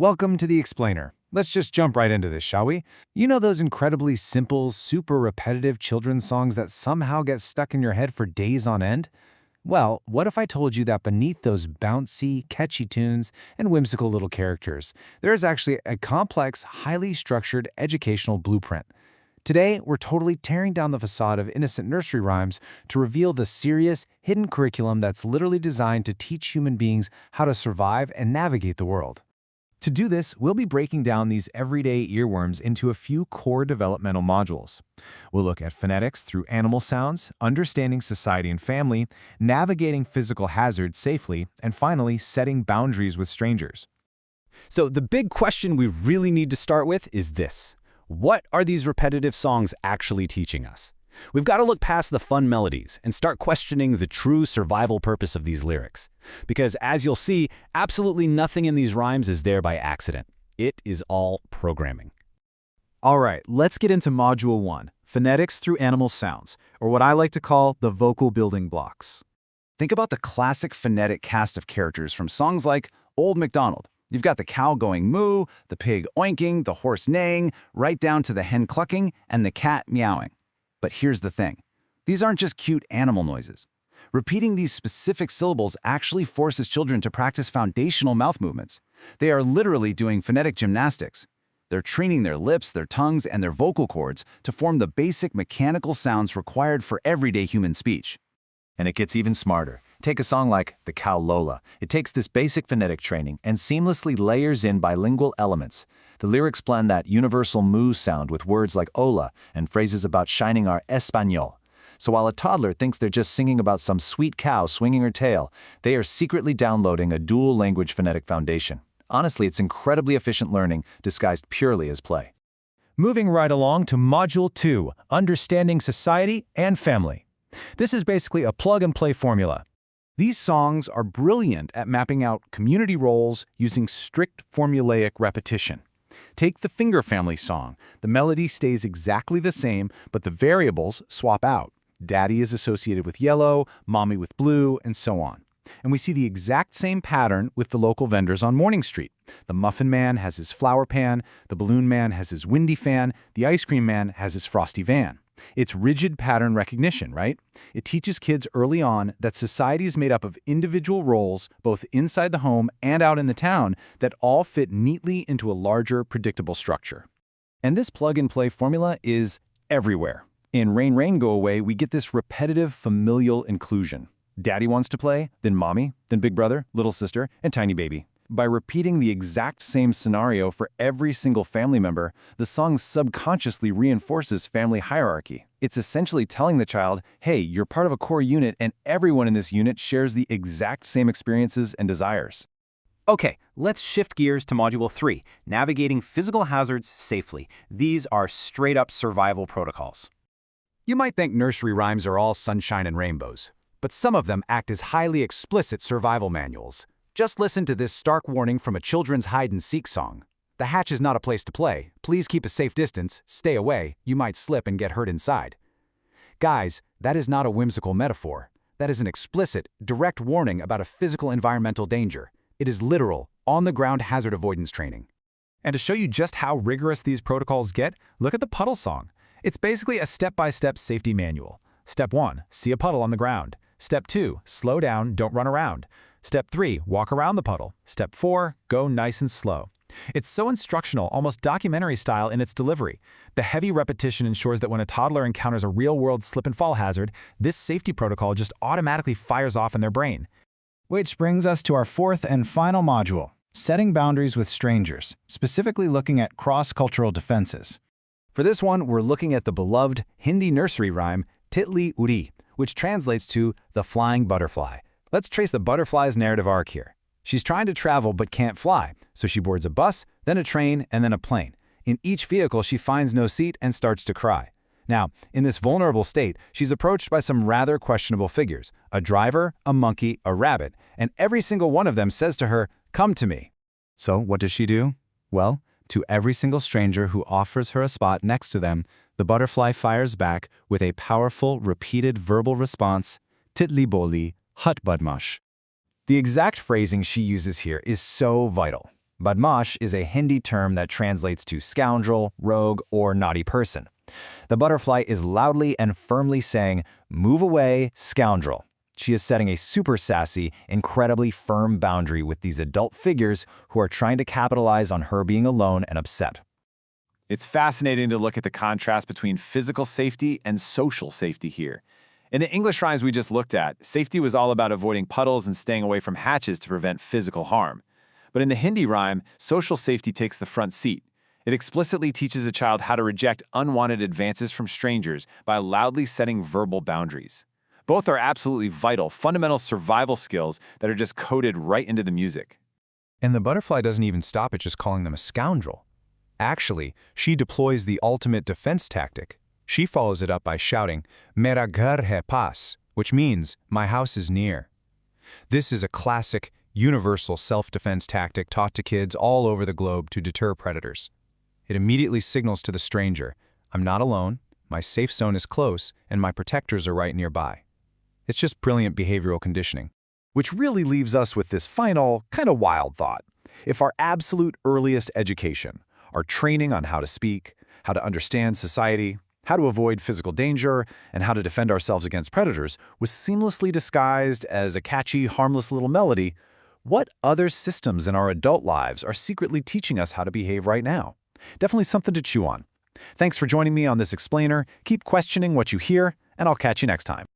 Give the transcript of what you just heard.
Welcome to the Explainer. Let's just jump right into this, shall we? You know those incredibly simple, super repetitive children's songs that somehow get stuck in your head for days on end? Well, what if I told you that beneath those bouncy, catchy tunes and whimsical little characters, there is actually a complex, highly structured educational blueprint? Today, we're totally tearing down the facade of innocent nursery rhymes to reveal the serious, hidden curriculum that's literally designed to teach human beings how to survive and navigate the world. To do this, we'll be breaking down these everyday earworms into a few core developmental modules. We'll look at phonetics through animal sounds, understanding society and family, navigating physical hazards safely, and finally, setting boundaries with strangers. So the big question we really need to start with is this. What are these repetitive songs actually teaching us? We've got to look past the fun melodies and start questioning the true survival purpose of these lyrics. Because as you'll see, absolutely nothing in these rhymes is there by accident. It is all programming. All right, let's get into Module 1, Phonetics through Animal Sounds, or what I like to call the vocal building blocks. Think about the classic phonetic cast of characters from songs like Old MacDonald. You've got the cow going moo, the pig oinking, the horse neighing, right down to the hen clucking and the cat meowing. But here's the thing. These aren't just cute animal noises. Repeating these specific syllables actually forces children to practice foundational mouth movements. They are literally doing phonetic gymnastics. They're training their lips, their tongues, and their vocal cords to form the basic mechanical sounds required for everyday human speech. And it gets even smarter. Take a song like The Cow Lola. It takes this basic phonetic training and seamlessly layers in bilingual elements. The lyrics blend that universal moo sound with words like hola and phrases about shining our español. So while a toddler thinks they're just singing about some sweet cow swinging her tail, they are secretly downloading a dual-language phonetic foundation. Honestly, it's incredibly efficient learning disguised purely as play. Moving right along to Module 2, Understanding Society and Family. This is basically a plug-and-play formula. These songs are brilliant at mapping out community roles using strict formulaic repetition. Take the Finger Family song. The melody stays exactly the same, but the variables swap out. Daddy is associated with yellow, mommy with blue, and so on. And we see the exact same pattern with the local vendors on Morning Street. The Muffin Man has his flower pan, the Balloon Man has his windy fan, the Ice Cream Man has his frosty van. It's rigid pattern recognition, right? It teaches kids early on that society is made up of individual roles, both inside the home and out in the town, that all fit neatly into a larger, predictable structure. And this plug-and-play formula is everywhere. In Rain, Rain, Go Away, we get this repetitive familial inclusion. Daddy wants to play, then mommy, then big brother, little sister, and tiny baby. By repeating the exact same scenario for every single family member, the song subconsciously reinforces family hierarchy. It's essentially telling the child, hey, you're part of a core unit and everyone in this unit shares the exact same experiences and desires. Okay, let's shift gears to Module 3, Navigating Physical Hazards Safely. These are straight-up survival protocols. You might think nursery rhymes are all sunshine and rainbows, but some of them act as highly explicit survival manuals. Just listen to this stark warning from a children's hide-and-seek song. The hatch is not a place to play. Please keep a safe distance. Stay away. You might slip and get hurt inside. Guys, that is not a whimsical metaphor. That is an explicit, direct warning about a physical environmental danger. It is literal, on-the-ground hazard avoidance training. And to show you just how rigorous these protocols get, look at the puddle song. It's basically a step-by-step safety manual. Step 1, see a puddle on the ground. Step 2, slow down, don't run around. Step 3, walk around the puddle. Step 4, go nice and slow. It's so instructional, almost documentary style in its delivery. The heavy repetition ensures that when a toddler encounters a real-world slip-and-fall hazard, this safety protocol just automatically fires off in their brain. Which brings us to our fourth and final module, Setting Boundaries with Strangers, specifically looking at cross-cultural defenses. For this one, we're looking at the beloved Hindi nursery rhyme, Titli Udi, which translates to the flying butterfly. Let's trace the butterfly's narrative arc here. She's trying to travel but can't fly, so she boards a bus, then a train, and then a plane. In each vehicle, she finds no seat and starts to cry. Now, in this vulnerable state, she's approached by some rather questionable figures, a driver, a monkey, a rabbit, and every single one of them says to her, "Come to me." So what does she do? Well, to every single stranger who offers her a spot next to them, the butterfly fires back with a powerful, repeated verbal response, "Titli boli, hut badmash." The exact phrasing she uses here is so vital. Badmash is a Hindi term that translates to scoundrel, rogue, or naughty person. The butterfly is loudly and firmly saying, "Move away, scoundrel." She is setting a super sassy, incredibly firm boundary with these adult figures who are trying to capitalize on her being alone and upset. It's fascinating to look at the contrast between physical safety and social safety here. In the English rhymes we just looked at, safety was all about avoiding puddles and staying away from hatches to prevent physical harm. But in the Hindi rhyme, social safety takes the front seat. It explicitly teaches a child how to reject unwanted advances from strangers by loudly setting verbal boundaries. Both are absolutely vital, fundamental survival skills that are just coded right into the music. And the butterfly doesn't even stop at just calling them a scoundrel. Actually, she deploys the ultimate defense tactic. She follows it up by shouting, "Mera ghar hai paas," which means, "My house is near." This is a classic, universal self-defense tactic taught to kids all over the globe to deter predators. It immediately signals to the stranger, "I'm not alone, my safe zone is close, and my protectors are right nearby." It's just brilliant behavioral conditioning. Which really leaves us with this final, kind of wild thought. If our absolute earliest education, our training on how to speak, how to understand society, how to avoid physical danger, and how to defend ourselves against predators was seamlessly disguised as a catchy, harmless little melody, what other systems in our adult lives are secretly teaching us how to behave right now? Definitely something to chew on. Thanks for joining me on this explainer. Keep questioning what you hear, and I'll catch you next time.